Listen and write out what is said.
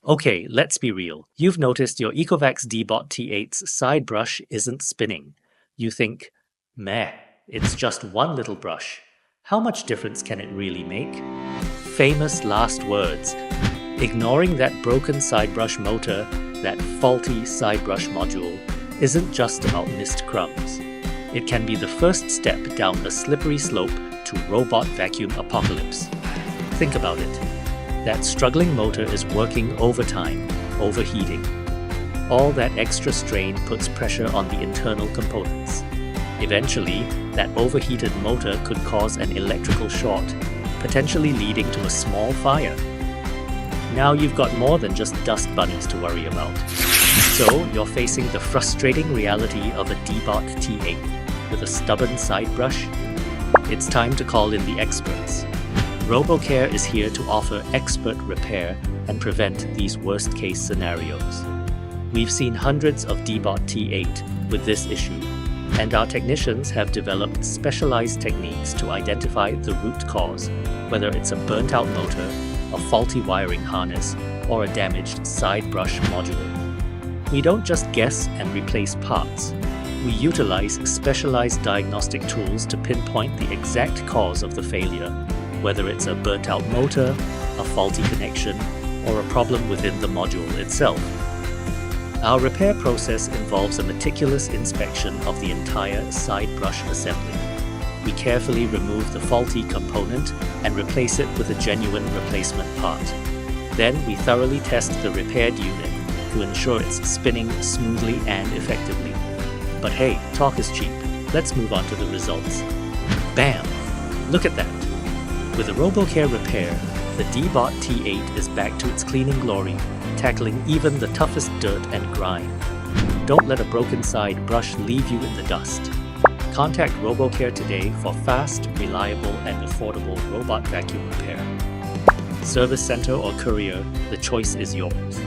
Okay, let's be real. You've noticed your Ecovacs Deebot T8's side brush isn't spinning. You think, meh, it's just one little brush. How much difference can it really make? Famous last words. Ignoring that broken side brush motor, that faulty side brush module, isn't just about missed crumbs. It can be the first step down a slippery slope to robot vacuum apocalypse. Think about it. That struggling motor is working overtime, overheating. All that extra strain puts pressure on the internal components. Eventually, that overheated motor could cause an electrical short, potentially leading to a small fire. Now you've got more than just dust bunnies to worry about. So you're facing the frustrating reality of a Deebot T8 with a stubborn side brush? It's time to call in the experts. RoboCare is here to offer expert repair and prevent these worst-case scenarios. We've seen hundreds of Deebot T8 with this issue, and our technicians have developed specialized techniques to identify the root cause, whether it's a burnt-out motor, a faulty wiring harness, or a damaged side brush module. We don't just guess and replace parts. We utilize specialized diagnostic tools to pinpoint the exact cause of the failure, whether it's a burnt-out motor, a faulty connection, or a problem within the module itself. Our repair process involves a meticulous inspection of the entire side brush assembly. We carefully remove the faulty component and replace it with a genuine replacement part. Then we thoroughly test the repaired unit to ensure it's spinning smoothly and effectively. But hey, talk is cheap. Let's move on to the results. Bam! Look at that! With a RoboCare repair, the Deebot T8 is back to its cleaning glory, tackling even the toughest dirt and grime. Don't let a broken side brush leave you in the dust. Contact RoboCare today for fast, reliable, and affordable robot vacuum repair. Service center or courier, the choice is yours.